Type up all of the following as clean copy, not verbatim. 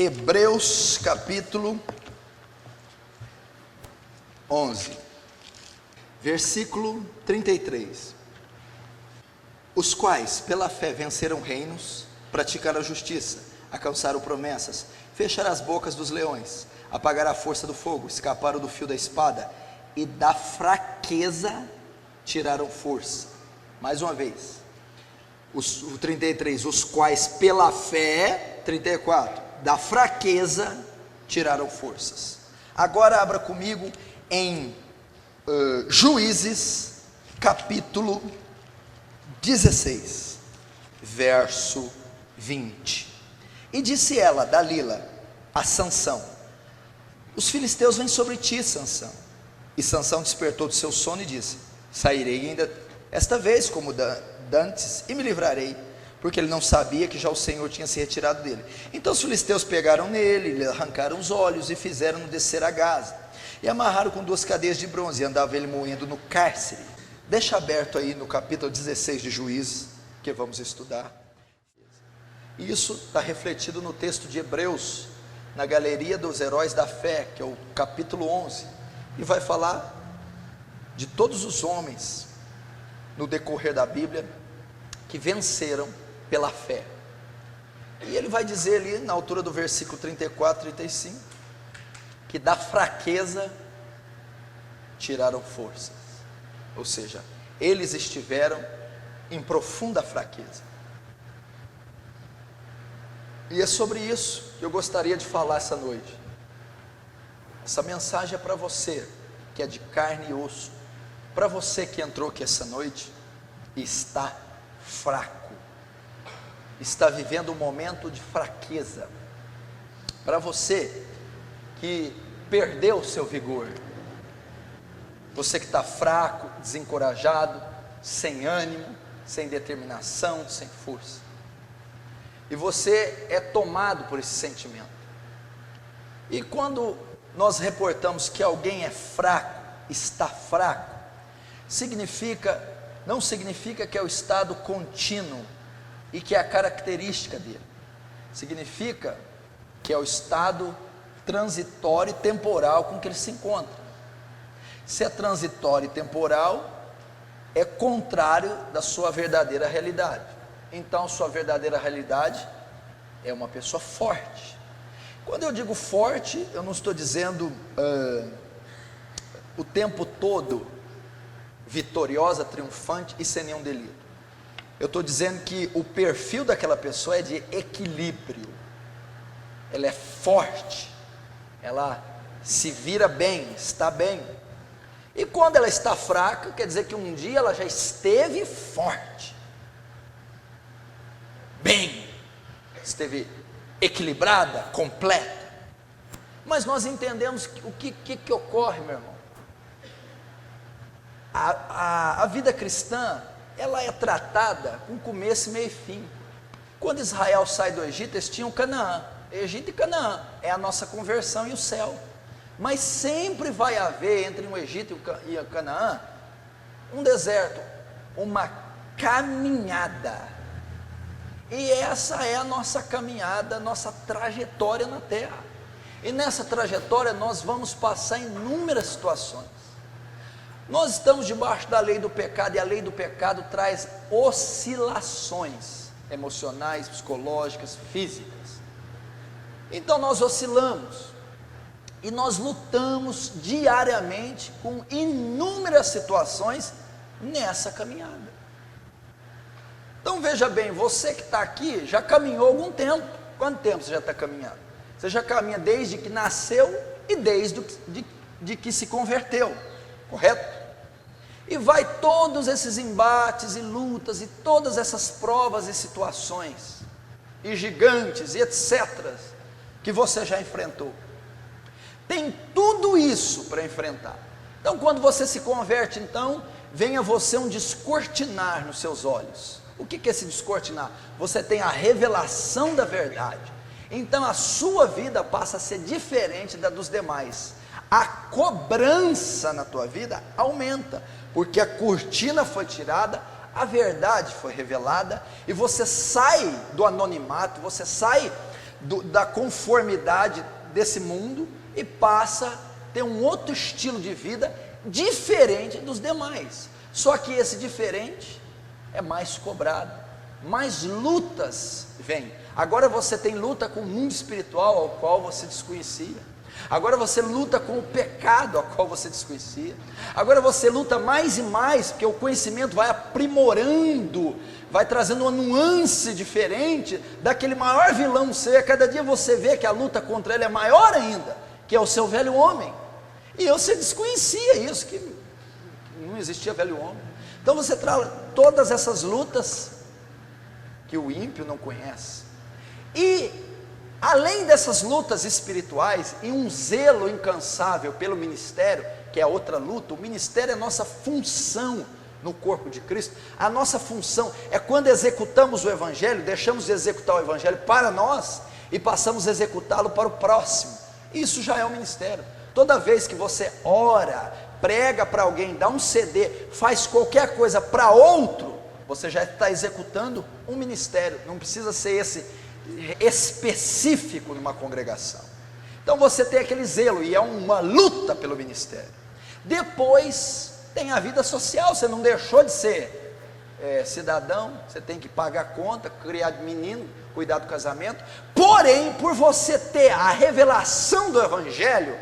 Hebreus capítulo 11, versículo 33. Os quais pela fé venceram reinos, praticaram a justiça, alcançaram promessas, fecharam as bocas dos leões, apagaram a força do fogo, escaparam do fio da espada, e da fraqueza tiraram força. Mais uma vez, o 33, os quais pela fé, 34, da fraqueza tiraram forças. Agora abra comigo em Juízes capítulo 16, verso 20. E disse ela, Dalila, a Sansão: os filisteus vêm sobre ti, Sansão. E Sansão despertou do seu sono e disse: sairei ainda esta vez como dantes e me livrarei, porque ele não sabia que já o Senhor tinha se retirado dele. Então os filisteus pegaram nele, lhe arrancaram os olhos e fizeram-no descer a Gaza, e amarraram com 2 cadeias de bronze, e andava ele moendo no cárcere. Deixa aberto aí no capítulo 16 de Juízes, que vamos estudar. Isso está refletido no texto de Hebreus, na galeria dos heróis da fé, que é o capítulo 11, e vai falar de todos os homens no decorrer da Bíblia que venceram pela fé. E ele vai dizer ali na altura do versículo 34, 35, que da fraqueza tiraram forças, ou seja, eles estiveram em profunda fraqueza. E é sobre isso que eu gostaria de falar essa noite. Essa mensagem é para você que é de carne e osso, para você que entrou aqui essa noite e está fraco, está vivendo um momento de fraqueza, para você que perdeu o seu vigor, você que está fraco, desencorajado, sem ânimo, sem determinação, sem força, e você é tomado por esse sentimento. E quando nós reportamos que alguém é fraco, está fraco, não significa que é o estado contínuo e que é a característica dele. Significa que é o estado transitório e temporal com que ele se encontra. Se é transitório e temporal, é contrário da sua verdadeira realidade. Então, sua verdadeira realidade é uma pessoa forte. Quando eu digo forte, eu não estou dizendo o tempo todo vitoriosa, triunfante e sem nenhum delito. Eu estou dizendo que o perfil daquela pessoa é de equilíbrio. Ela é forte, ela se vira bem, está bem. E quando ela está fraca, quer dizer que um dia ela já esteve forte, bem, esteve equilibrada, completa. Mas nós entendemos o que ocorre, meu irmão. A vida cristã, ela é tratada com começo, meio e fim. Quando Israel sai do Egito, eles tinham Canaã. Egito e Canaã é a nossa conversão e o céu. Mas sempre vai haver entre o Egito e o Canaã um deserto, uma caminhada. E essa é a nossa caminhada, a nossa trajetória na terra. E nessa trajetória nós vamos passar inúmeras situações. Nós estamos debaixo da lei do pecado, e a lei do pecado traz oscilações emocionais, psicológicas, físicas. Então nós oscilamos, e nós lutamos diariamente com inúmeras situações nessa caminhada. Então veja bem, você que está aqui já caminhou algum tempo. Quanto tempo você já está caminhando? Você já caminha desde que nasceu e desde de que se converteu, correto? E vai todos esses embates e lutas, e todas essas provas e situações, e gigantes e etc., que você já enfrentou. Tem tudo isso para enfrentar. Então quando você se converte, então, vem a você um descortinar nos seus olhos. O que é esse descortinar? Você tem a revelação da verdade. Então a sua vida passa a ser diferente da dos demais. A cobrança na tua vida aumenta, porque a cortina foi tirada, a verdade foi revelada, e você sai do anonimato, você sai da conformidade desse mundo e passa a ter um outro estilo de vida diferente dos demais. Só que esse diferente é mais cobrado, mais lutas vêm. Agora você tem luta com o mundo espiritual ao qual você desconhecia. Agora você luta com o pecado ao qual você desconhecia. Agora você luta mais e mais, porque o conhecimento vai aprimorando, vai trazendo uma nuance diferente daquele maior vilão seu. Cada dia você vê que a luta contra ele é maior ainda, que é o seu velho homem. E você desconhecia isso, que não existia velho homem. Então você traz todas essas lutas que o ímpio não conhece. E além dessas lutas espirituais e um zelo incansável pelo ministério, que é outra luta, o ministério é a nossa função no corpo de Cristo. A nossa função é quando executamos o Evangelho, deixamos de executar o Evangelho para nós e passamos a executá-lo para o próximo. Isso já é o ministério. Toda vez que você ora, prega para alguém, dá um CD, faz qualquer coisa para outro, você já está executando um ministério. Não precisa ser esse específico numa congregação. Então você tem aquele zelo e é uma luta pelo ministério. Depois tem a vida social. Você não deixou de ser cidadão, você tem que pagar conta, criar menino, cuidar do casamento. Porém, por você ter a revelação do Evangelho,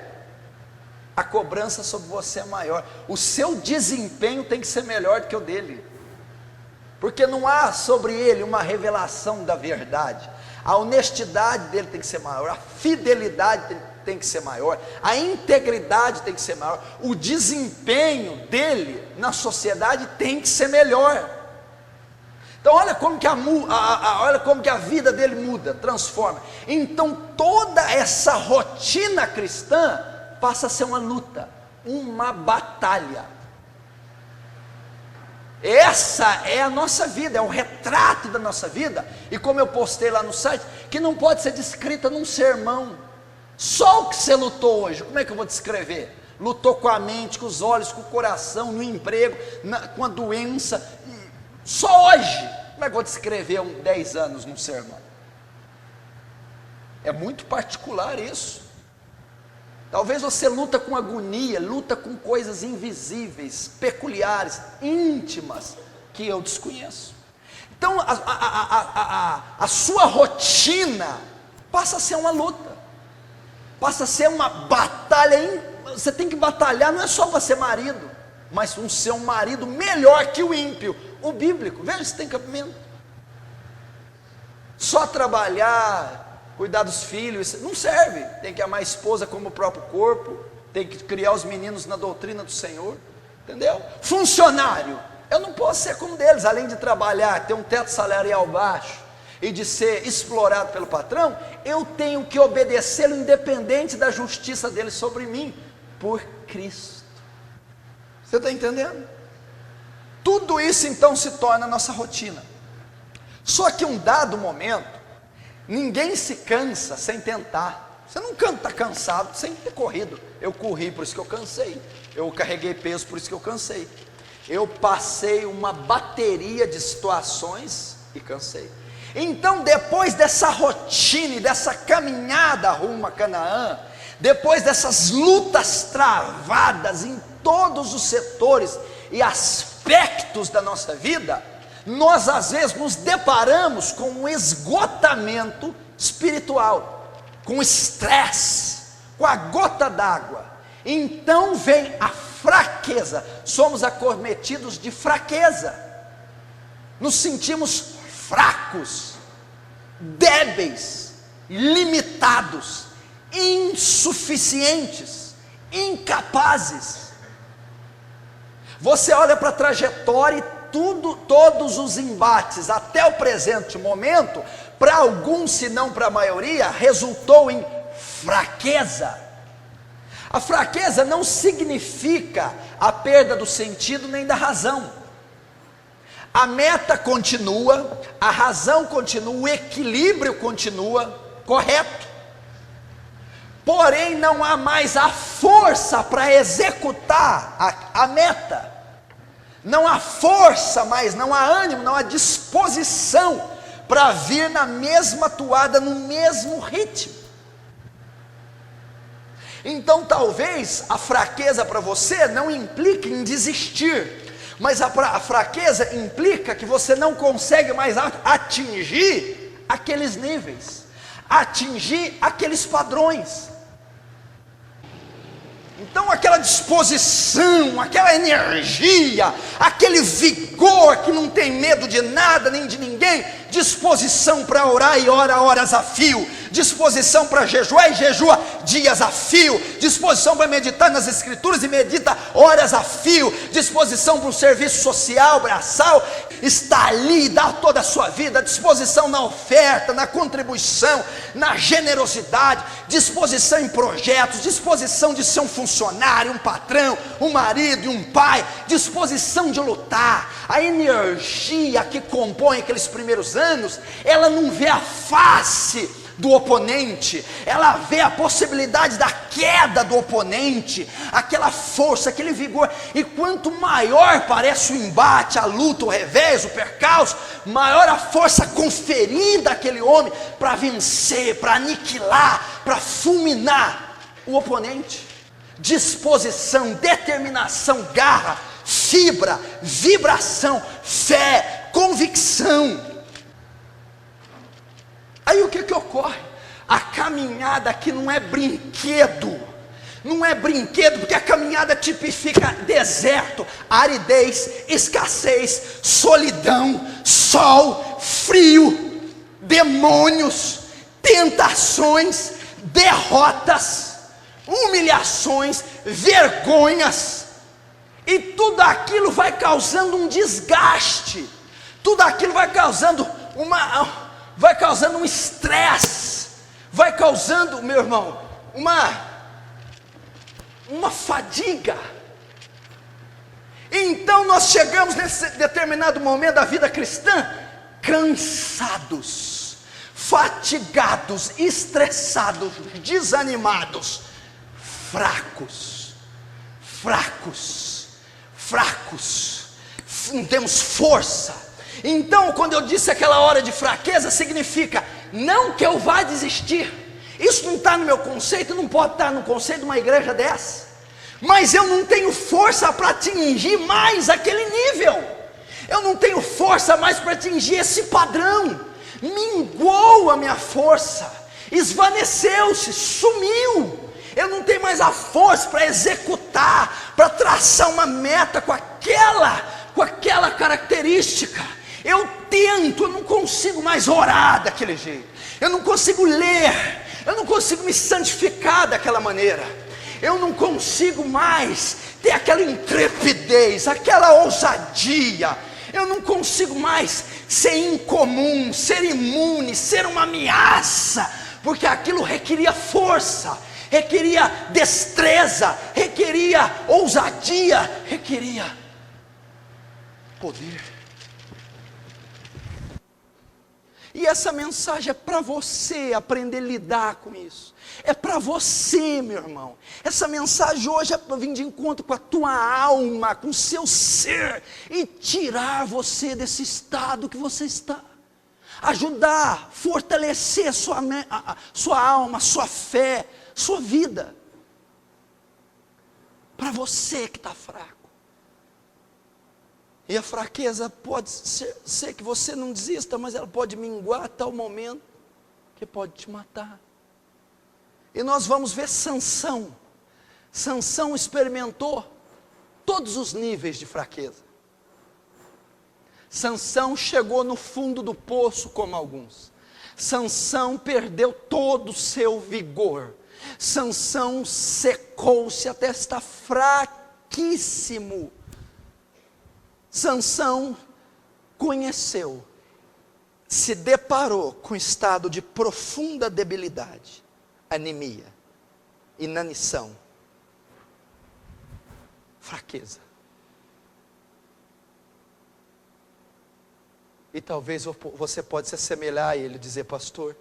a cobrança sobre você é maior. O seu desempenho tem que ser melhor do que o dele, porque não há sobre ele uma revelação da verdade. A honestidade dele tem que ser maior, a fidelidade tem que ser maior, a integridade tem que ser maior, o desempenho dele na sociedade tem que ser melhor. Então olha como que a vida dele muda, transforma. Então toda essa rotina cristã passa a ser uma luta, uma batalha. Essa é a nossa vida, é o retrato da nossa vida. E como eu postei lá no site, que não pode ser descrita num sermão. Só o que você lutou hoje, como é que eu vou descrever? Lutou com a mente, com os olhos, com o coração, no emprego, com a doença. Só hoje, como é que eu vou descrever 10 anos num sermão? É muito particular isso. Talvez você luta com agonia, luta com coisas invisíveis, peculiares, íntimas, que eu desconheço. Então a sua rotina passa a ser uma luta, passa a ser uma batalha. Você tem que batalhar, não é só para ser marido, mas um ser um marido melhor que o ímpio, o bíblico. Veja se tem cabimento. Só trabalhar, cuidar dos filhos, não serve. Tem que amar a esposa como o próprio corpo, tem que criar os meninos na doutrina do Senhor, entendeu? Funcionário, eu não posso ser como deles. Além de trabalhar, ter um teto salarial baixo e de ser explorado pelo patrão, eu tenho que obedecê-lo independente da justiça dele sobre mim, por Cristo. Você está entendendo? Tudo isso então se torna a nossa rotina. Só que um dado momento, ninguém se cansa sem tentar. Você não está cansado sem ter corrido. Eu corri, por isso que eu cansei. Eu carreguei peso, por isso que eu cansei. Eu passei uma bateria de situações e cansei. Então depois dessa rotina e dessa caminhada rumo a Canaã, depois dessas lutas travadas em todos os setores e aspectos da nossa vida, nós às vezes nos deparamos com um esgotamento espiritual, com estresse, com a gota d'água. Então vem a fraqueza, somos acometidos de fraqueza, nos sentimos fracos, débeis, limitados, insuficientes, incapazes. Você olha para a trajetória e todos os embates até o presente momento, para alguns, se não para a maioria, resultou em fraqueza. A fraqueza não significa a perda do sentido nem da razão. A meta continua, a razão continua, o equilíbrio continua correto. Porém não há mais a força para executar a meta. Não há força mais, não há ânimo, não há disposição para vir na mesma toada, no mesmo ritmo. Então talvez a fraqueza para você não implique em desistir, mas a fraqueza implica que você não consegue mais atingir aqueles níveis, atingir aqueles padrões. Então aquela disposição, aquela energia, aquele vigor que não tem medo de nada nem de ninguém, disposição para orar e ora horas a fio, disposição para jejuar e jejua dias a fio, disposição para meditar nas escrituras e medita horas a fio, disposição para o serviço social, braçal, está ali, dá toda a sua vida, disposição na oferta, na contribuição, na generosidade, disposição em projetos, disposição de ser um funcionário, um patrão, um marido e um pai, disposição de lutar. A energia que compõe aqueles primeiros anos, ela não vê a face do oponente, ela vê a possibilidade da queda do oponente, aquela força, aquele vigor, e quanto maior parece o embate, a luta, o revés, o percalço, maior a força conferida àquele homem para vencer, para aniquilar, para fulminar o oponente. Disposição, determinação, garra, fibra, vibração, fé, convicção. Aí o que ocorre? A caminhada aqui não é brinquedo, porque a caminhada tipifica deserto, aridez, escassez, solidão, sol, frio, demônios, tentações, derrotas, humilhações, vergonhas, e tudo aquilo vai causando um desgaste, tudo aquilo vai causando um estresse, vai causando, meu irmão, uma fadiga. Então nós chegamos nesse determinado momento da vida cristã, cansados, fatigados, estressados, desanimados, fracos, não temos força. Então, quando eu disse aquela hora de fraqueza, significa não que eu vá desistir. Isso não está no meu conceito, não pode estar no conceito de uma igreja dessa. Mas eu não tenho força para atingir mais aquele nível. Eu não tenho força mais para atingir esse padrão. Minguou a minha força, esvaneceu-se, sumiu. Eu não tenho mais a força para executar, para traçar uma meta com aquela característica. Eu não consigo mais orar daquele jeito, eu não consigo ler, eu não consigo me santificar daquela maneira, eu não consigo mais ter aquela intrepidez, aquela ousadia, eu não consigo mais ser incomum, ser imune, ser uma ameaça, porque aquilo requeria força, requeria destreza, requeria ousadia, requeria poder. E essa mensagem é para você aprender a lidar com isso. É para você, meu irmão. Essa mensagem hoje é para vir de encontro com a tua alma, com o seu ser, e tirar você desse estado que você está. Ajudar, fortalecer a sua alma, a sua fé, sua vida. Para você que está fraco. E a fraqueza pode ser que você não desista, mas ela pode minguar a tal momento que pode te matar. E nós vamos ver Sansão. Sansão experimentou todos os níveis de fraqueza. Sansão chegou no fundo do poço como alguns. Sansão perdeu todo o seu vigor. Sansão secou-se até estar fraquíssimo. Sansão conheceu, se deparou com um estado de profunda debilidade, anemia, inanição, fraqueza. E talvez você pode se assemelhar a ele e dizer: pastor,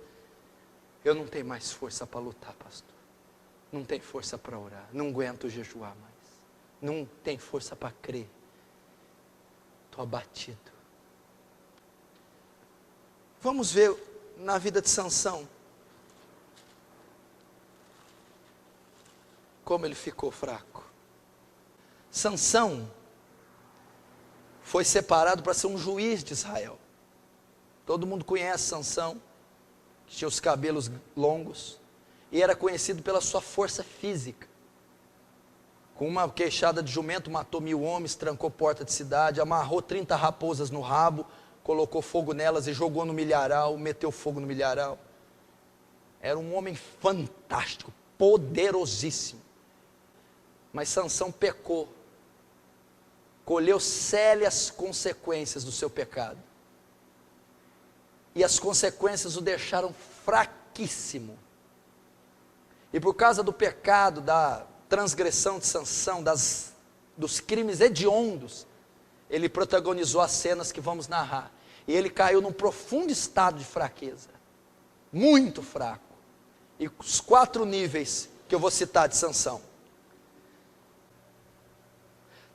eu não tenho mais força para lutar, pastor. Não tenho força para orar, não aguento jejuar mais, não tenho força para crer. Estou abatido. Vamos ver na vida de Sansão como ele ficou fraco. Sansão foi separado para ser um juiz de Israel. Todo mundo conhece Sansão, que tinha os cabelos longos, e era conhecido pela sua força física. Com uma queixada de jumento matou 1000 homens, trancou porta de cidade, amarrou 30 raposas no rabo, colocou fogo nelas e jogou no milharal, meteu fogo no milharal. Era um homem fantástico, poderosíssimo. Mas Sansão pecou, colheu sérias consequências do seu pecado. E as consequências o deixaram fraquíssimo. E por causa do pecado, da transgressão de Sansão, dos crimes hediondos, ele protagonizou as cenas que vamos narrar. E ele caiu num profundo estado de fraqueza, muito fraco. E os 4 níveis que eu vou citar de Sansão.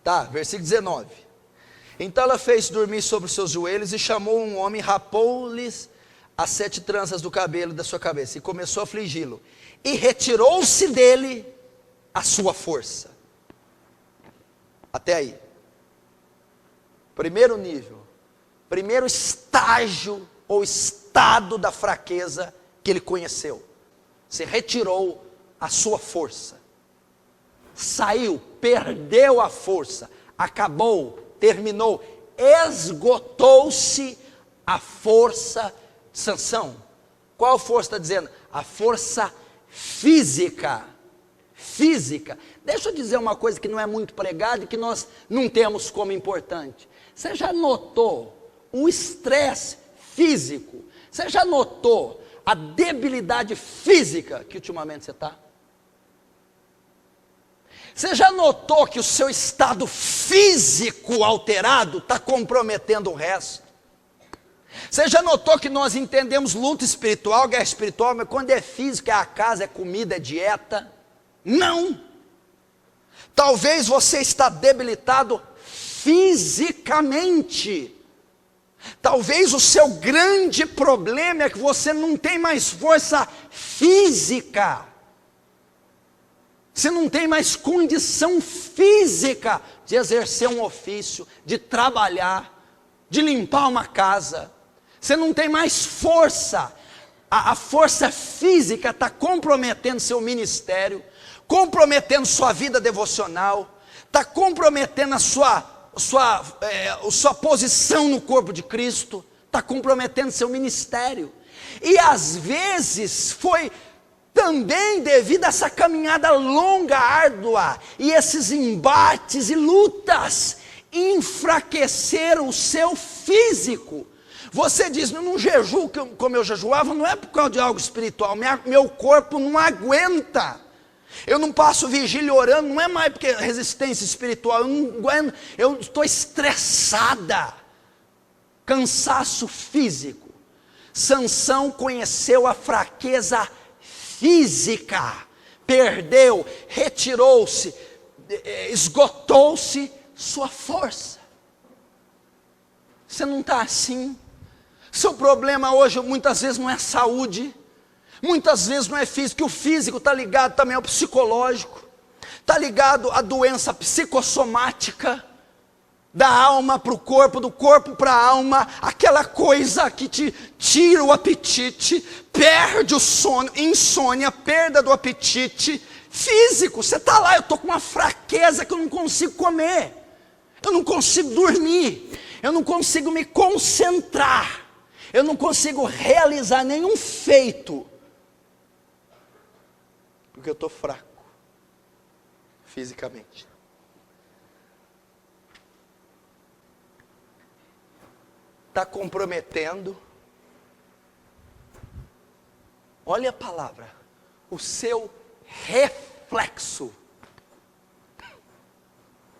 Tá, versículo 19. Então ela fez dormir sobre os seus joelhos e chamou um homem, rapou-lhes as 7 tranças do cabelo da sua cabeça e começou a afligi-lo. E retirou-se dele a sua força. Até aí. Primeiro nível, primeiro estágio ou estado da fraqueza que ele conheceu. Se retirou a sua força. Saiu, perdeu a força, acabou, terminou, esgotou-se a força de Sansão. Qual força está dizendo? A força física. Física. Deixa eu dizer uma coisa que não é muito pregada e que nós não temos como importante. Você já notou o estresse físico? Você já notou a debilidade física que ultimamente você está? Você já notou que o seu estado físico alterado está comprometendo o resto? Você já notou que nós entendemos luta espiritual, guerra espiritual, mas quando é físico, é a casa, é comida, é dieta? Não! Talvez você está debilitado fisicamente. Talvez o seu grande problema é que você não tem mais força física. Você não tem mais condição física de exercer um ofício, de trabalhar, de limpar uma casa. Você não tem mais força. A força física está comprometendo seu ministério, comprometendo sua vida devocional, está comprometendo a sua posição no corpo de Cristo, está comprometendo seu ministério. E às vezes foi também devido a essa caminhada longa, árdua, e esses embates e lutas, enfraqueceram o seu físico. Você diz, não jejuo como eu jejuava, não é por causa de algo espiritual, meu corpo não aguenta. Eu não passo vigília orando, não é mais porque resistência espiritual, eu não aguento, eu estou estressada. Cansaço físico. Sansão conheceu a fraqueza física, perdeu, retirou-se, esgotou-se sua força. Você não está assim? Seu problema hoje muitas vezes não é saúde, muitas vezes não é físico, que o físico está ligado também ao psicológico, está ligado à doença psicossomática, da alma para o corpo, do corpo para a alma, aquela coisa que te tira o apetite, perde o sono, insônia, perda do apetite físico. Você está lá, eu estou com uma fraqueza que eu não consigo comer, eu não consigo dormir, eu não consigo me concentrar, eu não consigo realizar nenhum feito, porque eu estou fraco fisicamente. Está comprometendo, olha a palavra, o seu reflexo.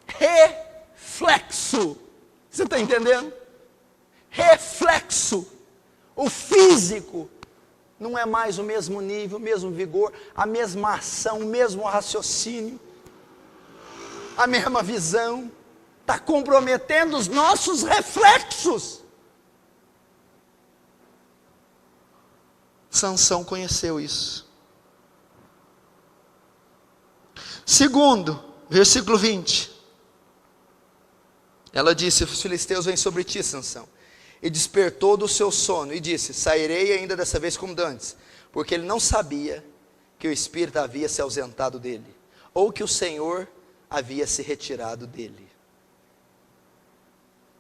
Reflexo. Você está entendendo? Reflexo. O físico não é mais o mesmo nível, o mesmo vigor, a mesma ação, o mesmo raciocínio, a mesma visão. Está comprometendo os nossos reflexos. Sansão conheceu isso. Segundo, versículo 20. Ela disse: os filisteus vêm sobre ti, Sansão. E despertou do seu sono e disse: sairei ainda dessa vez como dantes. Porque ele não sabia que o espírito havia se ausentado dele, ou que o Senhor havia se retirado dele.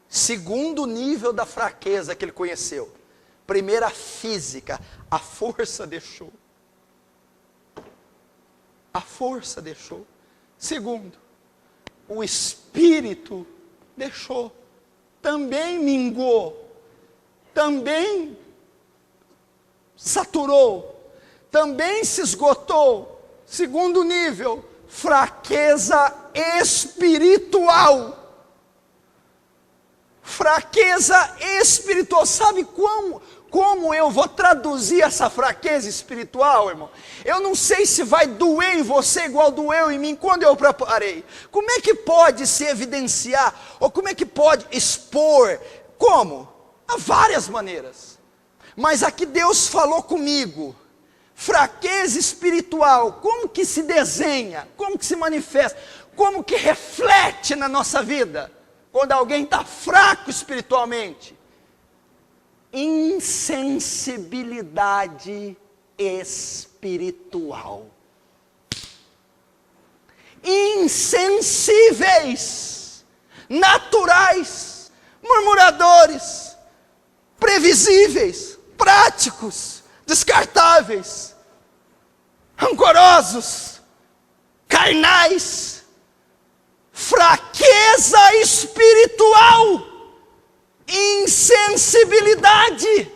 Segundo nível da fraqueza que ele conheceu. Primeiro, a física, a força deixou. A força deixou. Segundo, o espírito deixou. Também minguou. Também saturou. Também se esgotou. Segundo nível, fraqueza espiritual. Fraqueza espiritual. Sabe como eu vou traduzir essa fraqueza espiritual, irmão? Eu não sei se vai doer em você igual doeu em mim quando eu preparei. Como é que pode se evidenciar? Ou como é que pode expor? Como? Há várias maneiras. Mas aqui Deus falou comigo. Fraqueza espiritual, como que se desenha? Como que se manifesta? Como que reflete na nossa vida? Quando alguém está fraco espiritualmente. Insensibilidade espiritual. Insensíveis, naturais, murmuradores, previsíveis, práticos, descartáveis, rancorosos, carnais. Fraqueza espiritual, insensibilidade,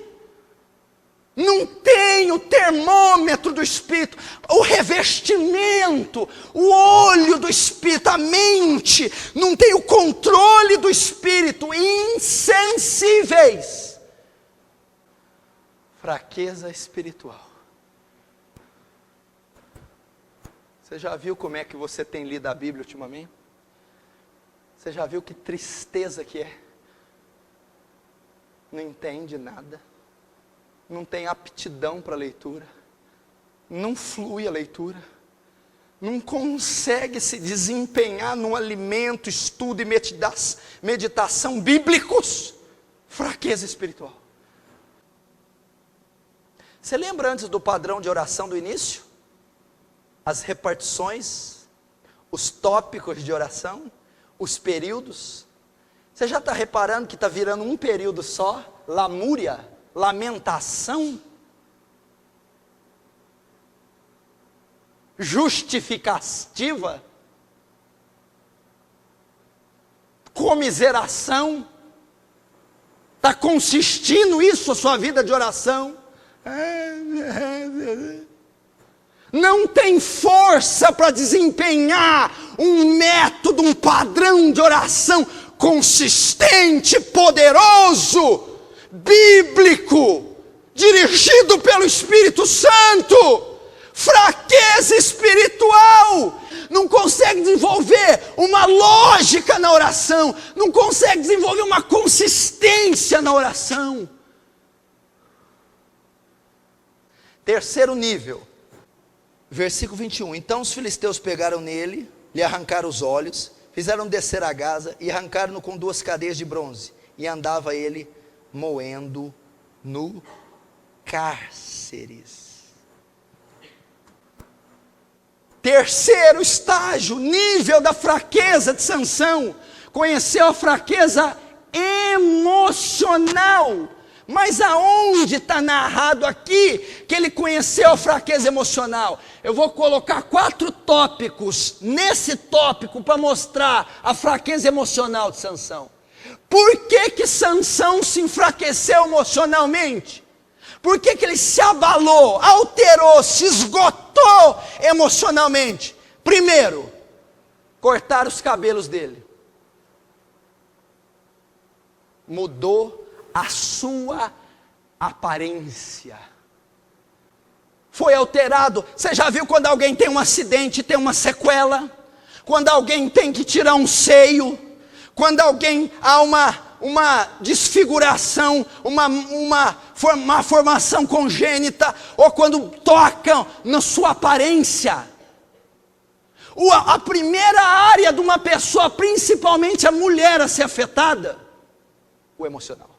não tem o termômetro do Espírito, o revestimento, o olho do Espírito, a mente, não tem o controle do Espírito, insensíveis. Fraqueza espiritual. Você já viu como é que você tem lido a Bíblia ultimamente? Você já viu que tristeza que é? Não entende nada. Não tem aptidão para a leitura. Não flui a leitura. Não consegue se desempenhar no alimento, estudo e meditação bíblicos. Fraqueza espiritual. Você lembra antes do padrão de oração do início? As repartições, os tópicos de oração, os períodos. Você já está reparando que está virando um período só? Lamúria, lamentação, justificativa, comiseração. Está consistindo isso a sua vida de oração? Não tem força para desempenhar um método, um padrão de oração consistente, poderoso, bíblico, dirigido pelo Espírito Santo. Fraqueza espiritual, não consegue desenvolver uma lógica na oração, não consegue desenvolver uma consistência na oração. Terceiro nível, versículo 21. Então os filisteus pegaram nele, lhe arrancaram os olhos, fizeram descer a Gaza e arrancaram-no com 2 cadeias de bronze. E andava ele moendo no cárceres. Terceiro estágio, nível da fraqueza de Sansão. Conheceu a fraqueza emocional. Mas aonde está narrado aqui que ele conheceu a fraqueza emocional? Eu vou colocar 4 tópicos nesse tópico para mostrar a fraqueza emocional de Sansão. Por que Sansão se enfraqueceu emocionalmente? Por que ele se abalou, alterou, se esgotou emocionalmente? Primeiro, cortar os cabelos dele. Mudou a sua aparência. Foi alterado. Você já viu quando alguém tem um acidente, tem uma sequela? Quando alguém tem que tirar um seio? Quando alguém há uma desfiguração, uma formação congênita, ou quando tocam na sua aparência. A primeira área de uma pessoa, principalmente a mulher a ser afetada, o emocional.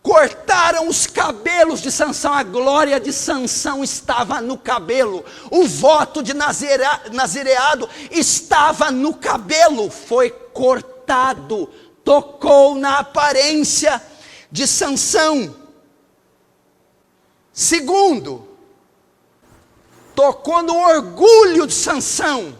Cortaram os cabelos de Sansão, a glória de Sansão estava no cabelo, o voto de nazireado estava no cabelo, foi cortado, tocou na aparência de Sansão. Segundo, tocou no orgulho de Sansão.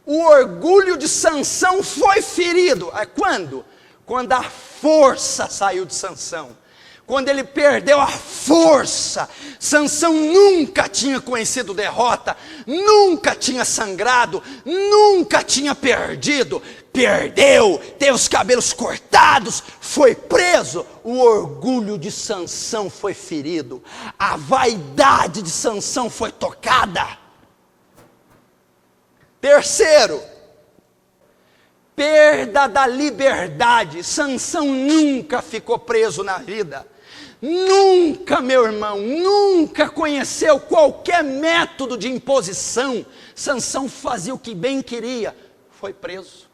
O orgulho de Sansão foi ferido. Quando? Quando a força saiu de Sansão. Quando ele perdeu a força. Sansão nunca tinha conhecido derrota, nunca tinha sangrado, nunca tinha perdido. Perdeu, teve os cabelos cortados, foi preso. O orgulho de Sansão foi ferido. A vaidade de Sansão foi tocada. Terceiro, perda da liberdade. Sansão nunca ficou preso na vida. Nunca, meu irmão, nunca conheceu qualquer método de imposição. Sansão fazia o que bem queria. Foi preso.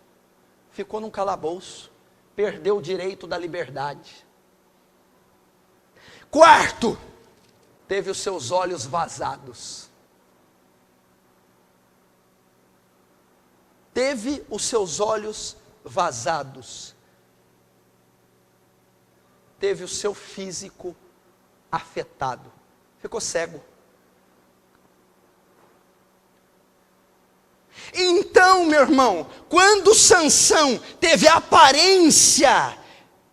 Ficou num calabouço. Perdeu o direito da liberdade. Quarto, teve os seus olhos vazados. Teve os seus olhos vazados. Teve o seu físico afetado. Ficou cego. Então, meu irmão, quando Sansão teve a aparência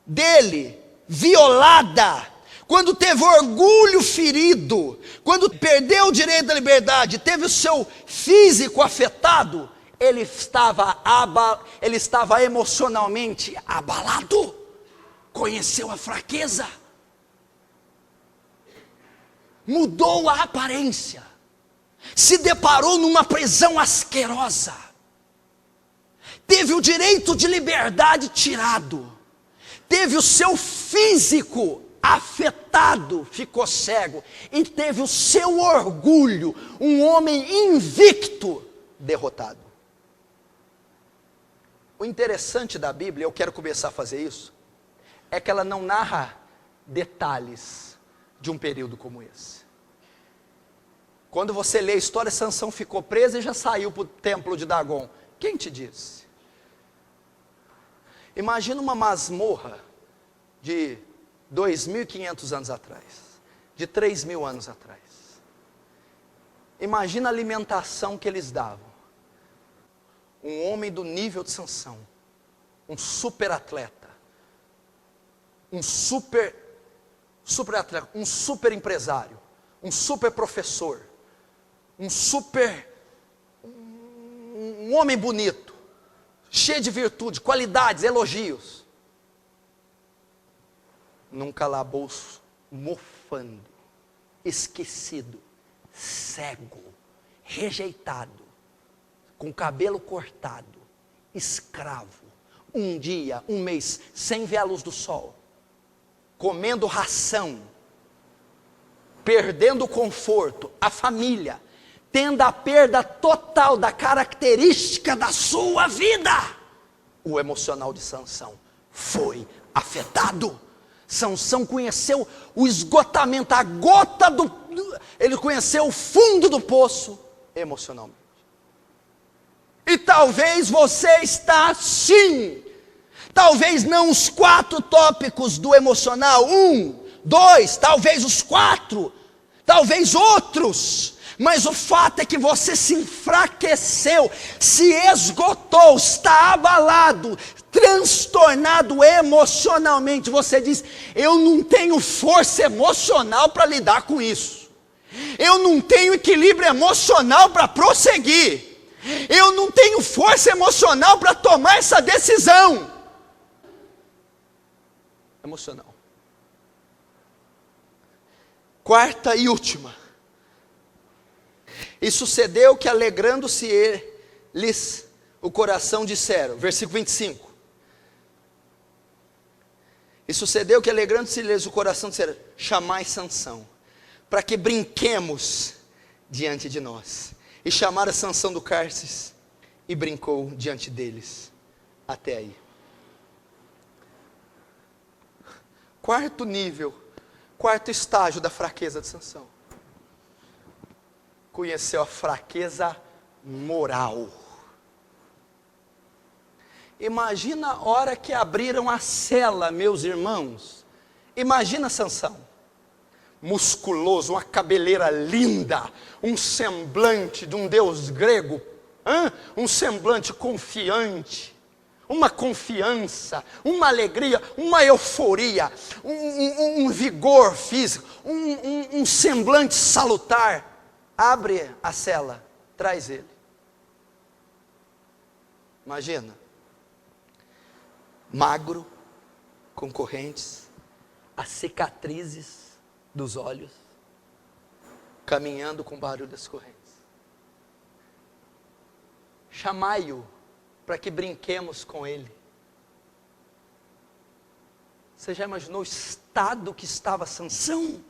dele violada, quando teve orgulho ferido, quando perdeu o direito da liberdade, teve o seu físico afetado, ele estava emocionalmente abalado, conheceu a fraqueza, mudou a aparência, se deparou numa prisão asquerosa, teve o direito de liberdade tirado, teve o seu físico afetado, ficou cego, e teve o seu orgulho, um homem invicto, derrotado. O interessante da Bíblia, eu quero começar a fazer isso, é que ela não narra detalhes de um período como esse. Quando você lê a história, Sansão ficou preso e já saiu para o templo de Dagon. Quem te disse? Imagina uma masmorra de 2.500 anos atrás, de 3.000 anos atrás. Imagina a alimentação que eles davam. Um homem do nível de Sansão, um super atleta, um super atleta, um super empresário, um super professor, um homem bonito, cheio de virtude, qualidades, elogios, num calabouço, mofando, esquecido, cego, rejeitado, com cabelo cortado, escravo, um dia, um mês, sem ver a luz do sol, comendo ração, perdendo o conforto, a família, tendo a perda total da característica da sua vida. O emocional de Sansão foi afetado. Sansão conheceu o esgotamento, a gota ele conheceu o fundo do poço emocionalmente. E talvez você está assim, talvez não os 4 tópicos do emocional, 1, 2, talvez os 4, talvez outros, mas o fato é que você se enfraqueceu, se esgotou, está abalado, transtornado emocionalmente. Você diz: eu não tenho força emocional para lidar com isso, eu não tenho equilíbrio emocional para prosseguir, eu não tenho força emocional para tomar essa decisão. Emocional. Quarta e última. E sucedeu que, alegrando-se eles, o coração disseram, versículo 25, E sucedeu que, alegrando-se lhes o coração, disseram: chamai Sansão, para que brinquemos diante de nós. E chamaram Sansão do cárcere, e brincou diante deles. Até aí. Quarto nível, quarto estágio da fraqueza de Sansão. Conheceu a fraqueza moral. Imagina a hora que abriram a cela, meus irmãos. Imagina Sansão, musculoso, uma cabeleira linda, um semblante de um deus grego, um semblante confiante, uma confiança, uma alegria, uma euforia, um vigor físico, um semblante salutar. Abre a cela, traz ele. Imagina, magro, com correntes, as cicatrizes dos olhos, caminhando com barulho das correntes. Chamai-o para que brinquemos com ele. Você já imaginou o estado que estava Sansão?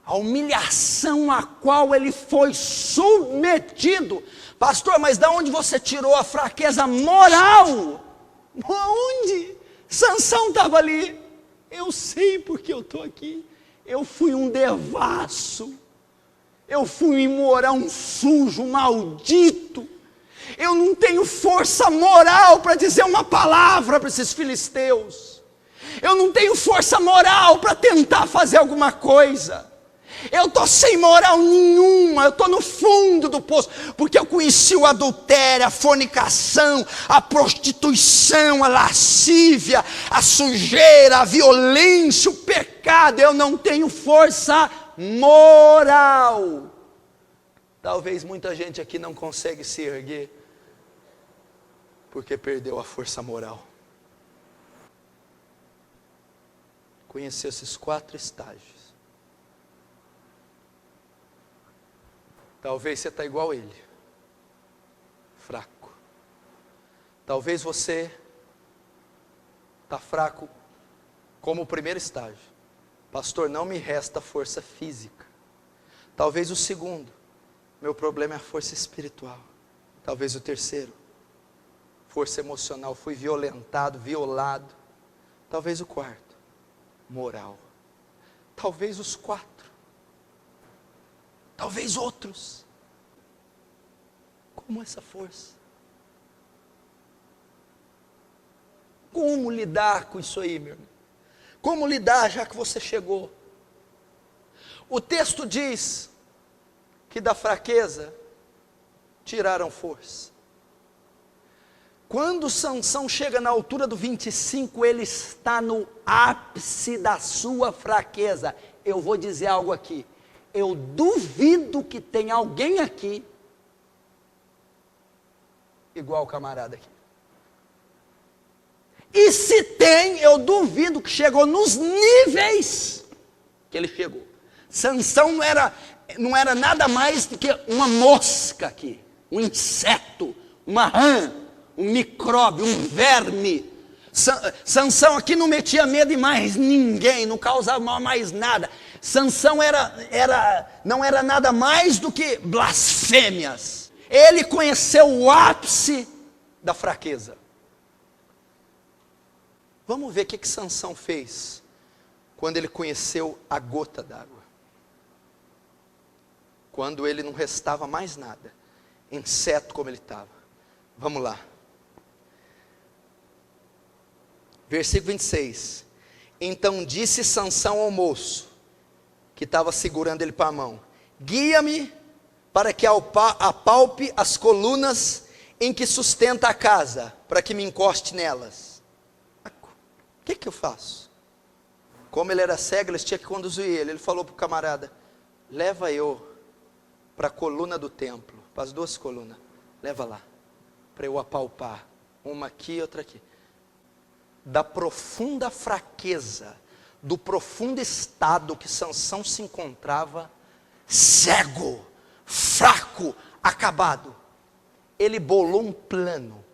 A humilhação a qual ele foi submetido. Pastor, mas de onde você tirou a fraqueza moral? Onde? Sansão estava ali. Eu sei porque eu estou aqui. Eu fui um devasso. Eu fui um imoral, um sujo, um maldito. Eu não tenho força moral para dizer uma palavra para esses filisteus. Eu não tenho força moral para tentar fazer alguma coisa. Eu estou sem moral nenhuma, eu estou no fundo do poço, porque eu conheci o adultério, a fornicação, a prostituição, a lascívia, a sujeira, a violência, o pecado. Eu não tenho força moral. Talvez muita gente aqui não consegue se erguer, porque perdeu a força moral. Conheceu esses 4 estágios. Talvez você está igual a ele, fraco. Talvez você está fraco como o primeiro estágio. Pastor, não me resta força física. Talvez o segundo, meu problema é a força espiritual. Talvez o terceiro, força emocional, fui violentado, violado. Talvez o quarto, moral. Talvez os 4. Talvez outros. Como essa força? Como lidar com isso aí, meu irmão? Como lidar já que você chegou? O texto diz que da fraqueza tiraram força. Quando Sansão chega na altura do 25, ele está no ápice da sua fraqueza. Eu vou dizer algo aqui. Eu duvido que tenha alguém aqui igual o camarada aqui. E se tem, eu duvido que chegou nos níveis que ele chegou. Sansão não era nada mais do que uma mosca aqui, um inseto, uma rã, um micróbio, um verme. Sansão aqui não metia medo em mais ninguém, não causava mais nada. Sansão não era nada mais do que blasfêmias. Ele conheceu o ápice da fraqueza. Vamos ver o que Sansão fez quando ele conheceu a gota d'água. Quando ele não restava mais nada, inseto como ele estava. Vamos lá. Versículo 26. Então disse Sansão ao moço, que estava segurando ele para a mão: guia-me para que apalpe as colunas em que sustenta a casa, para que me encoste nelas. O que eu faço? Como ele era cego, eles tinham que conduzir ele. Ele falou para o camarada: leva eu para a coluna do templo, para as 2 colunas, leva lá, para eu apalpar, uma aqui e outra aqui. Da profunda fraqueza, do profundo estado que Sansão se encontrava, cego, fraco, acabado, ele bolou um plano,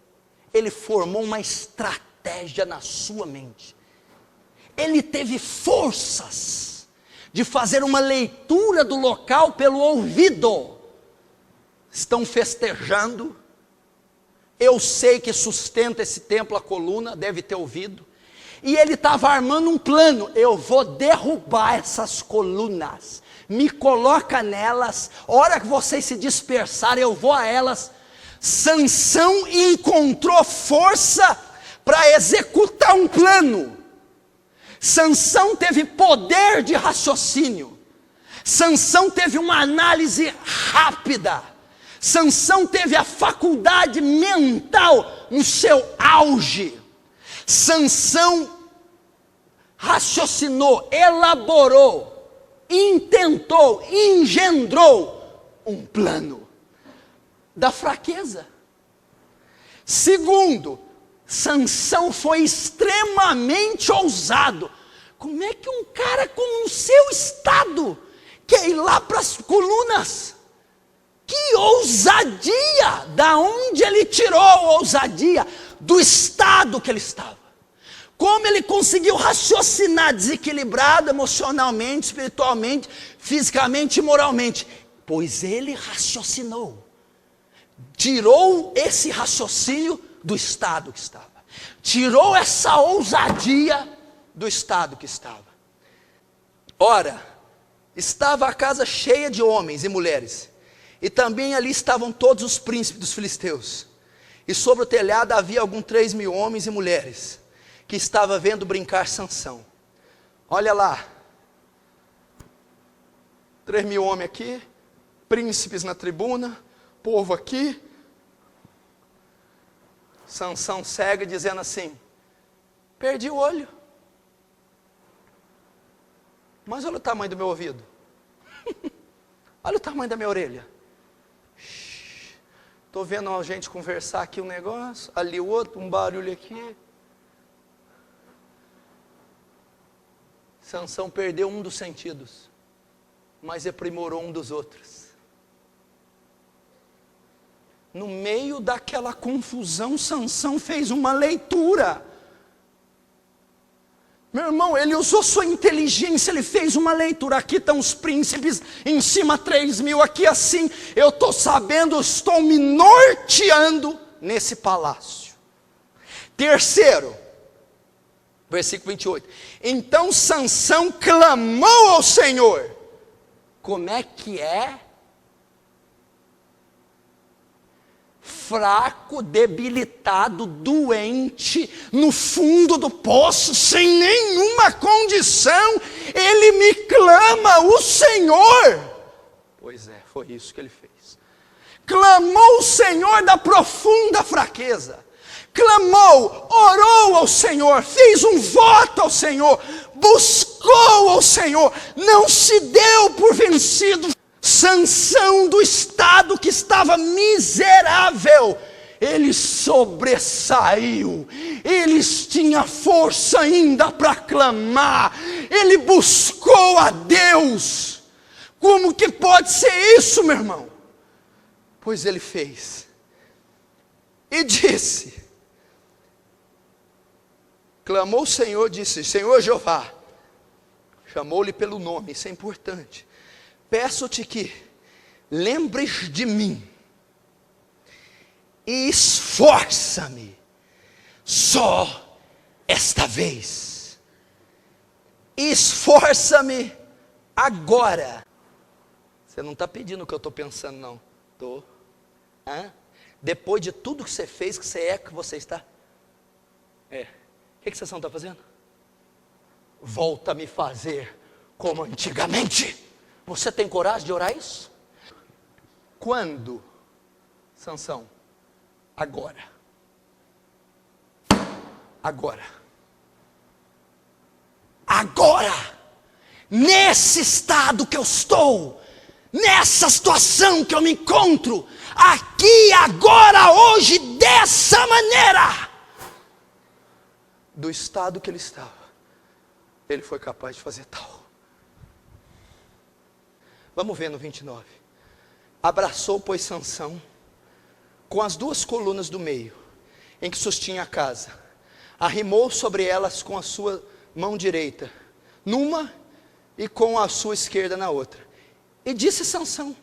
ele formou uma estratégia na sua mente. ele teve forças de fazer uma leitura do local pelo ouvido. Estão festejando. Eu sei que sustenta esse templo a coluna, deve ter ouvido. E ele estava armando um plano. Eu vou derrubar essas colunas. Me coloca nelas. A hora que vocês se dispersarem, eu vou a elas. Sansão encontrou força para executar um plano. Sansão teve poder de raciocínio. Sansão teve uma análise rápida. Sansão teve a faculdade mental no seu auge. Sansão raciocinou, elaborou, intentou, engendrou um plano da fraqueza. Segundo, Sansão foi extremamente ousado. Como é que um cara com o seu estado quer ir lá para as colunas? Que ousadia! Da onde ele tirou a ousadia? Do estado que ele estava. Como ele conseguiu raciocinar desequilibrado emocionalmente, espiritualmente, fisicamente e moralmente? Pois ele raciocinou. Tirou esse raciocínio do estado que estava. Tirou essa ousadia do estado que estava. Ora, estava a casa cheia de homens e mulheres. E também ali estavam todos os príncipes dos filisteus. E sobre o telhado havia alguns 3.000 homens e mulheres, que estavam vendo brincar Sansão. Olha lá. 3.000 homens aqui, príncipes na tribuna, povo aqui. Sansão segue dizendo assim: perdi o olho. Mas olha o tamanho do meu ouvido. Olha o tamanho da minha orelha. Estou vendo a gente conversar aqui um negócio, ali o outro, um barulho aqui. Sansão perdeu um dos sentidos, mas aprimorou um dos outros. No meio daquela confusão, Sansão fez uma leitura. Meu irmão, ele usou sua inteligência, ele fez uma leitura. Aqui estão os príncipes, em cima 3.000, aqui assim. Eu estou sabendo, estou me norteando nesse palácio. Terceiro, versículo 28. Então Sansão clamou ao Senhor. Como é que é? Fraco, debilitado, doente, no fundo do poço, sem nenhuma condição, ele me clama, o Senhor. Pois é, foi isso que ele fez. Clamou o Senhor da profunda fraqueza. Clamou, orou ao Senhor, fez um voto ao Senhor, buscou ao Senhor, não se deu por vencido. Sansão, do estado que estava miserável, ele sobressaiu, ele tinha força ainda para clamar, ele buscou a Deus. Como que pode ser isso, meu irmão? Pois ele fez, e disse, clamou o Senhor, disse, Senhor Jeová, chamou-lhe pelo nome, isso é importante. Peço-te que lembres de mim e esforça-me só esta vez. Esforça-me agora. Você não está pedindo o que eu estou pensando, não. Estou. Depois de tudo que você fez, que você é, que você está. O que você não está fazendo? Volta a me fazer como antigamente. Você tem coragem de orar isso? Quando? Sansão, agora. Agora. Agora. Nesse estado que eu estou, nessa situação que eu me encontro, aqui, agora, hoje, dessa maneira. Do estado que ele estava, ele foi capaz de fazer tal. Vamos ver no 29. Abraçou, pois, Sansão, com as duas colunas do meio, em que sustinha a casa. Arrimou sobre elas com a sua mão direita numa e com a sua esquerda na outra. E disse Sansão: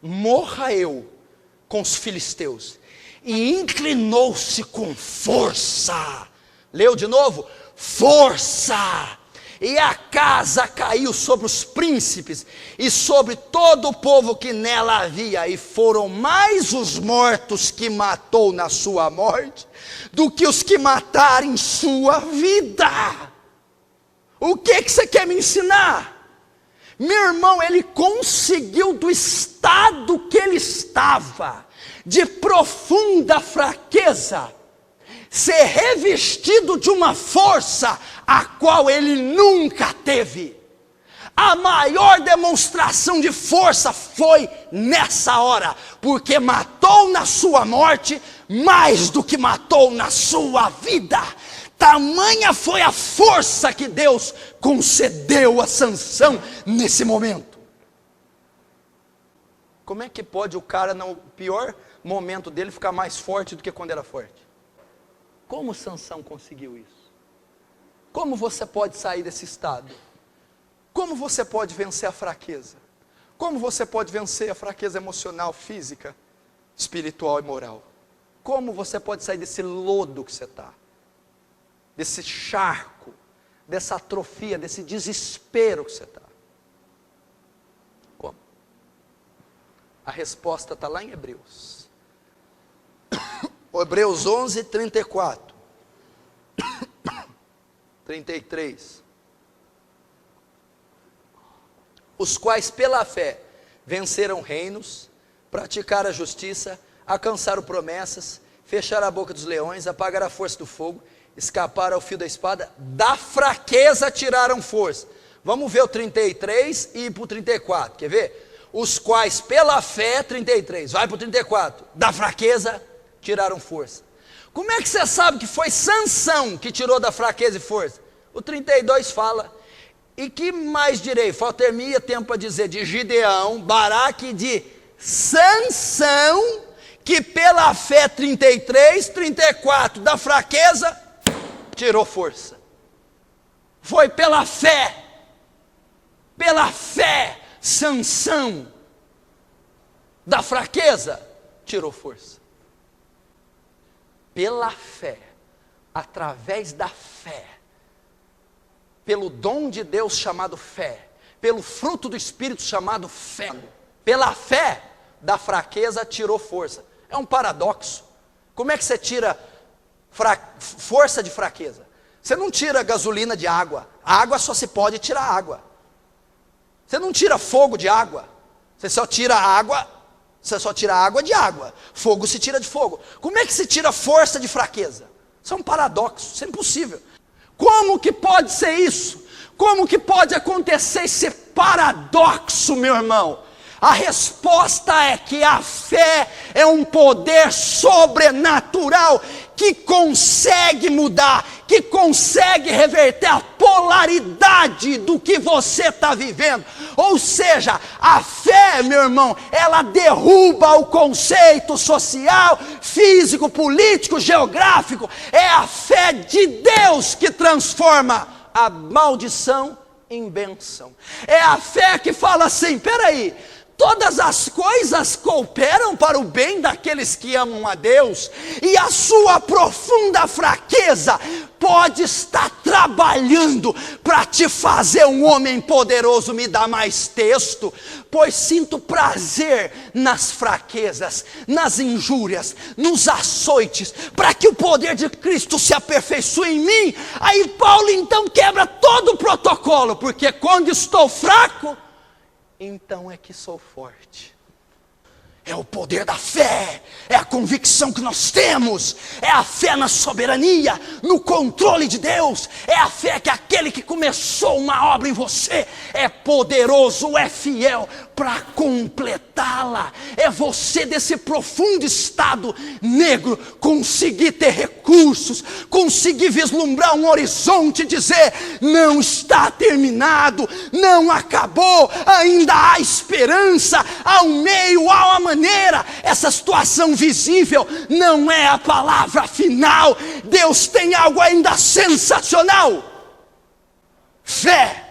morra eu com os filisteus. E inclinou-se com força. Leu de novo? Força. E a casa caiu sobre os príncipes e sobre todo o povo que nela havia, e foram mais os mortos que matou na sua morte, do que os que mataram em sua vida. O que você quer me ensinar? Meu irmão, ele conseguiu do estado que ele estava, de profunda fraqueza, ser revestido de uma força a qual ele nunca teve. A maior demonstração de força foi nessa hora, porque matou na sua morte mais do que matou na sua vida. Tamanha foi a força que Deus concedeu a Sansão nesse momento. Como é que pode o cara, no pior momento dele, ficar mais forte do que quando era forte? Como Sansão conseguiu isso? Como você pode sair desse estado? Como você pode vencer a fraqueza? Como você pode vencer a fraqueza emocional, física, espiritual e moral? Como você pode sair desse lodo que você está? Desse charco, dessa atrofia, desse desespero que você está? Como? A resposta está lá em Hebreus. Hebreus 11, 34. 33. Os quais pela fé venceram reinos, praticaram a justiça, alcançaram promessas, fecharam a boca dos leões, apagaram a força do fogo, escaparam ao fio da espada, da fraqueza tiraram força. Vamos ver o 33 e ir para o 34, quer ver? Os quais pela fé, 33, vai para o 34, da fraqueza tiraram força. Como é que você sabe que foi Sansão que tirou da fraqueza e força? O 32 fala: e que mais direi? Faltar-me tempo para dizer de Gideão, Baraque, de Sansão, que pela fé, 33, 34, da fraqueza, tirou força. Foi pela fé, Sansão, da fraqueza, tirou força. Pela fé, através da fé, pelo dom de Deus chamado fé, pelo fruto do Espírito chamado fé, pela fé, da fraqueza tirou força. É um paradoxo. Como é que você tira força de fraqueza? Você não tira gasolina de água. A água só se pode tirar água. Você não tira fogo de água. Você só tira água de água. Fogo se tira de fogo. Como é que se tira força de fraqueza? Isso é um paradoxo, isso é impossível. Como que pode ser isso? Como que pode acontecer esse paradoxo, meu irmão? A resposta é que a fé é um poder sobrenatural que consegue mudar, que consegue reverter a polaridade do que você está vivendo. Ou seja, a fé, meu irmão, ela derruba o conceito social, físico, político, geográfico. É a fé de Deus que transforma a maldição em bênção. É a fé que fala assim: peraí, todas as coisas cooperam para o bem daqueles que amam a Deus, e a sua profunda fraqueza pode estar trabalhando para te fazer um homem poderoso. Me dá mais texto. Pois sinto prazer nas fraquezas, nas injúrias, nos açoites, para que o poder de Cristo se aperfeiçoe em mim. Aí Paulo então quebra todo o protocolo, porque quando estou fraco, então é que sou forte. É o poder da fé, é a convicção que nós temos, é a fé na soberania, no controle de Deus, é a fé que aquele que começou uma obra em você é poderoso, é fiel para completá-la. É você desse profundo estado negro conseguir ter recursos, conseguir vislumbrar um horizonte e dizer: não está terminado, não acabou, ainda há esperança, há um meio, há uma maneira. Essa situação visível não é a palavra final. Deus tem algo ainda sensacional. fé.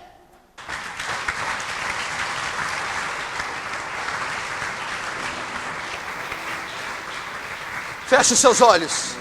Feche os seus olhos.